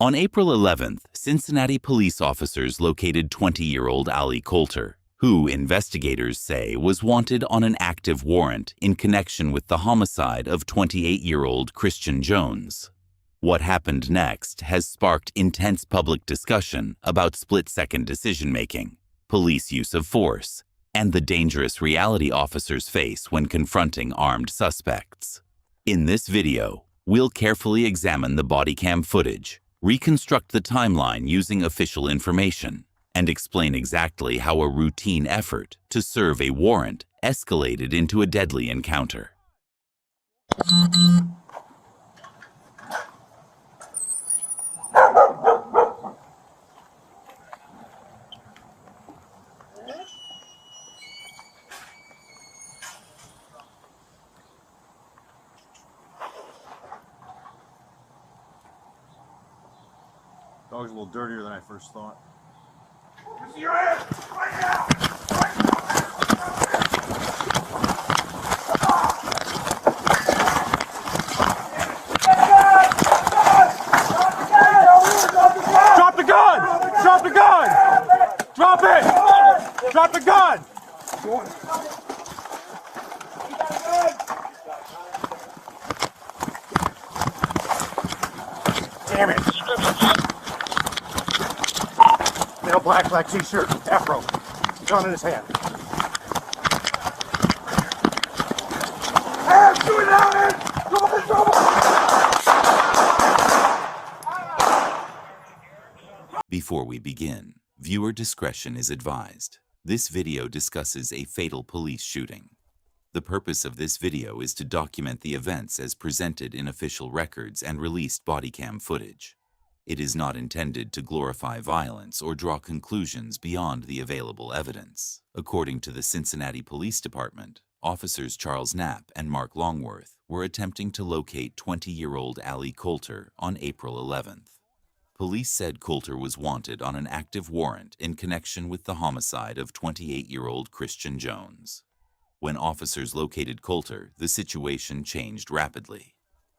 On April 11th, Cincinnati police officers located 20-year-old Ali Coulter, who investigators say was wanted on an active warrant in connection with the homicide of 28-year-old Christian Jones. What happened next has sparked intense public discussion about split-second decision-making, police use of force, and the dangerous reality officers face when confronting armed suspects. In this video, we'll carefully examine the bodycam footage, reconstruct the timeline using official information, and explain exactly how a routine effort to serve a warrant escalated into a deadly encounter. Dog's a little dirtier than I first thought. See your hands! Right now! Right now! Drop the gun! Drop the gun! Drop it! Drop the gun! Damn it! Male black t-shirt, afro, gun in his hand. Hands to it out, hands! Come on! Before we begin, viewer discretion is advised. This video discusses a fatal police shooting. The purpose of this video is to document the events as presented in official records and released bodycam footage. It is not intended to glorify violence or draw conclusions beyond the available evidence. According to the Cincinnati Police Department, officers Charles Knapp and Mark Longworth were attempting to locate 20-year-old Ali Coulter on April 11th. Police said Coulter was wanted on an active warrant in connection with the homicide of 28-year-old Christian Jones. When officers located Coulter, the situation changed rapidly.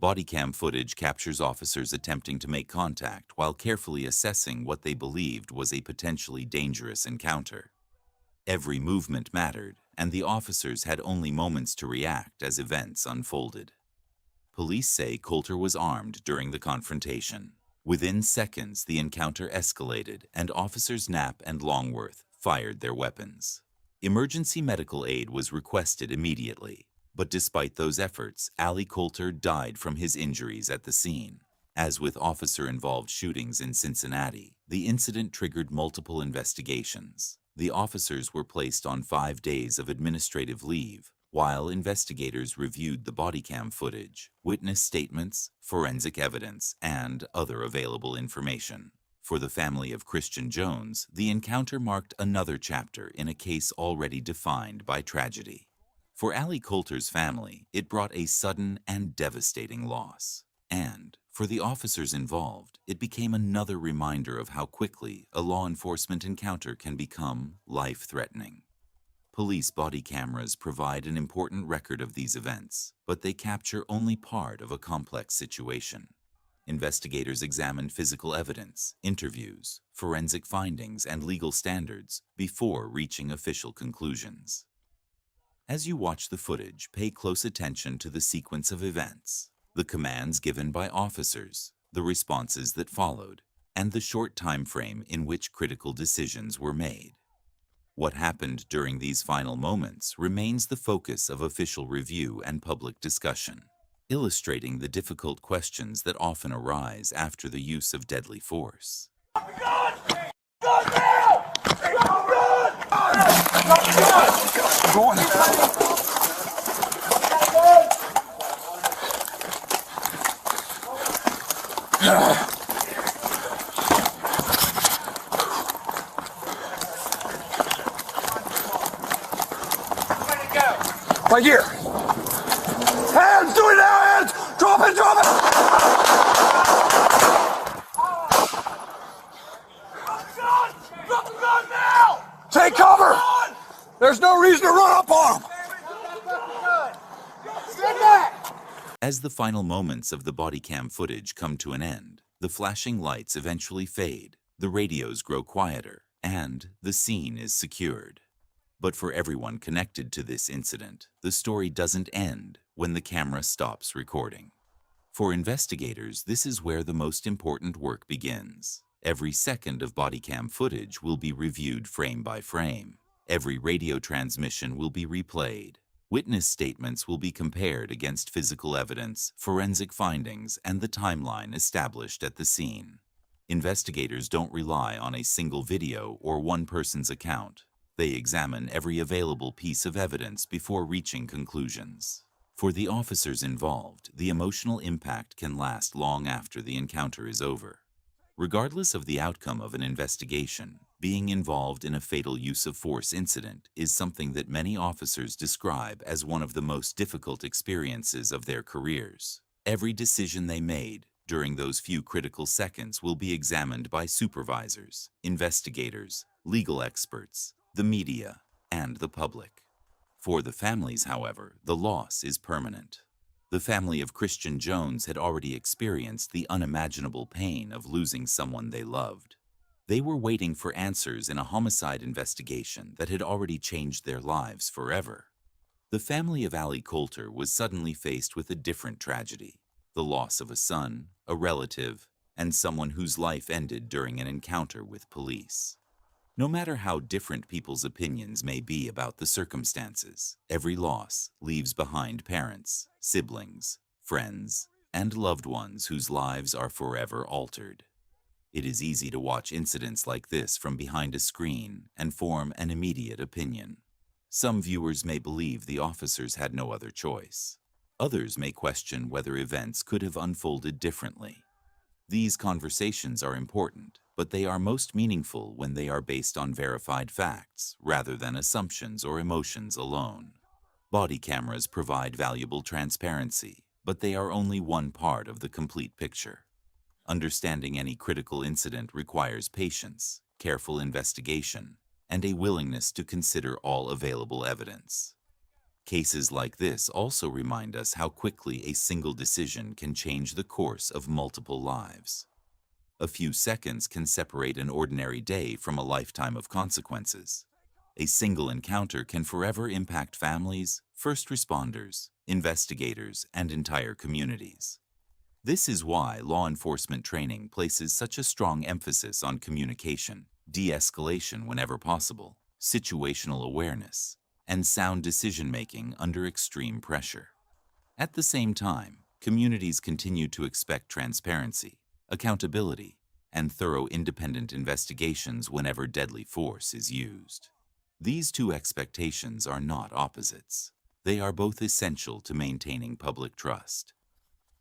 Bodycam footage captures officers attempting to make contact while carefully assessing what they believed was a potentially dangerous encounter. Every movement mattered, and the officers had only moments to react as events unfolded. Police say Coulter was armed during the confrontation. Within seconds, the encounter escalated, and officers Knapp and Longworth fired their weapons. Emergency medical aid was requested immediately. But despite those efforts, Ali Coulter died from his injuries at the scene. As with officer-involved shootings in Cincinnati, the incident triggered multiple investigations. The officers were placed on 5 days of administrative leave, while investigators reviewed the bodycam footage, witness statements, forensic evidence, and other available information. For the family of Christian Jones, the encounter marked another chapter in a case already defined by tragedy. For Ali Coulter's family, it brought a sudden and devastating loss. And, for the officers involved, it became another reminder of how quickly a law enforcement encounter can become life-threatening. Police body cameras provide an important record of these events, but they capture only part of a complex situation. Investigators examined physical evidence, interviews, forensic findings, and legal standards before reaching official conclusions. As you watch the footage, pay close attention to the sequence of events, the commands given by officers, the responses that followed, and the short time frame in which critical decisions were made. What happened during these final moments remains the focus of official review and public discussion, illustrating the difficult questions that often arise after the use of deadly force. Right here. Hands, do it now, hands! Drop it, drop it! Drop the gun now! Take cover! There's no reason to run up on them! As the final moments of the bodycam footage come to an end, The flashing lights eventually fade, the radios grow quieter, and the scene is secured. But for everyone connected to this incident, the story doesn't end when the camera stops recording. For investigators, this is where the most important work begins. Every second of bodycam footage will be reviewed frame by frame. Every radio transmission will be replayed. Witness statements will be compared against physical evidence, forensic findings, and the timeline established at the scene. Investigators don't rely on a single video or one person's account. They examine every available piece of evidence before reaching conclusions. For the officers involved, the emotional impact can last long after the encounter is over. Regardless of the outcome of an investigation, being involved in a fatal use of force incident is something that many officers describe as one of the most difficult experiences of their careers. Every decision they made during those few critical seconds will be examined by supervisors, investigators, legal experts, the media, and the public. For the families, however, the loss is permanent. The family of Christian Jones had already experienced the unimaginable pain of losing someone they loved. They were waiting for answers in a homicide investigation that had already changed their lives forever. The family of Ali Coulter was suddenly faced with a different tragedy: the loss of a son, a relative, and someone whose life ended during an encounter with police. No matter how different people's opinions may be about the circumstances, every loss leaves behind parents, siblings, friends, and loved ones whose lives are forever altered. It is easy to watch incidents like this from behind a screen and form an immediate opinion. Some viewers may believe the officers had no other choice. Others may question whether events could have unfolded differently. These conversations are important, but they are most meaningful when they are based on verified facts rather than assumptions or emotions alone. Body cameras provide valuable transparency, but they are only one part of the complete picture. Understanding any critical incident requires patience, careful investigation, and a willingness to consider all available evidence. Cases like this also remind us how quickly a single decision can change the course of multiple lives. A few seconds can separate an ordinary day from a lifetime of consequences. A single encounter can forever impact families, first responders, investigators, and entire communities. This is why law enforcement training places such a strong emphasis on communication, de-escalation whenever possible, situational awareness, and sound decision-making under extreme pressure. At the same time, communities continue to expect transparency, accountability, and thorough independent investigations whenever deadly force is used. These two expectations are not opposites. They are both essential to maintaining public trust.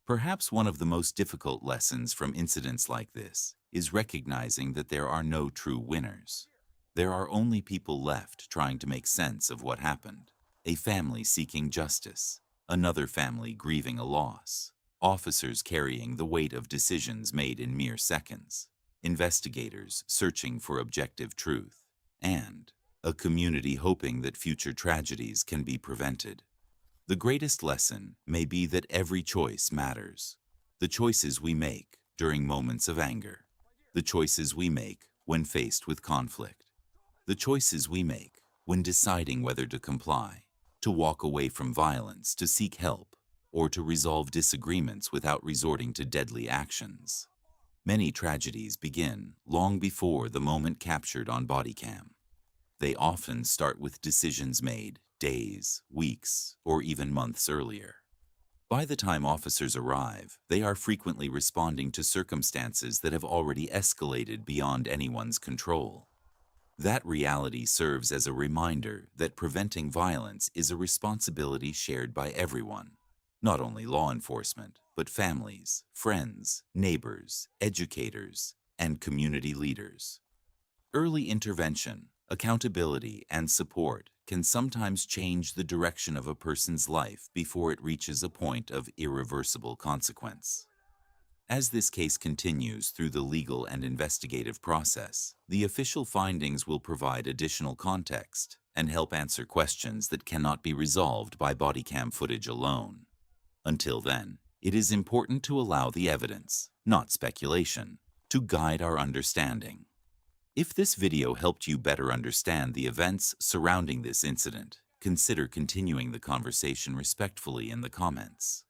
Perhaps one of the most difficult lessons from incidents like this is recognizing that there are no true winners. There are only people left trying to make sense of what happened. A family seeking justice, another family grieving a loss, officers carrying the weight of decisions made in mere seconds, investigators searching for objective truth, and a community hoping that future tragedies can be prevented. The greatest lesson may be that every choice matters. The choices we make during moments of anger, the choices we make when faced with conflict, the choices we make when deciding whether to comply, to walk away from violence, to seek help, or to resolve disagreements without resorting to deadly actions. Many tragedies begin long before the moment captured on bodycam. They often start with decisions made days, weeks, or even months earlier. By the time officers arrive, they are frequently responding to circumstances that have already escalated beyond anyone's control. That reality serves as a reminder that preventing violence is a responsibility shared by everyone, not only law enforcement, but families, friends, neighbors, educators, and community leaders. Early intervention, accountability, and support can sometimes change the direction of a person's life before it reaches a point of irreversible consequence. As this case continues through the legal and investigative process, the official findings will provide additional context and help answer questions that cannot be resolved by bodycam footage alone. Until then, It is important to allow the evidence, not speculation, to guide our understanding. If this video helped you better understand the events surrounding this incident, consider continuing the conversation respectfully in the comments.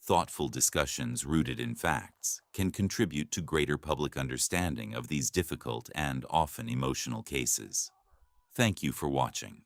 Thoughtful discussions rooted in facts can contribute to greater public understanding of these difficult and often emotional cases. Thank you for watching.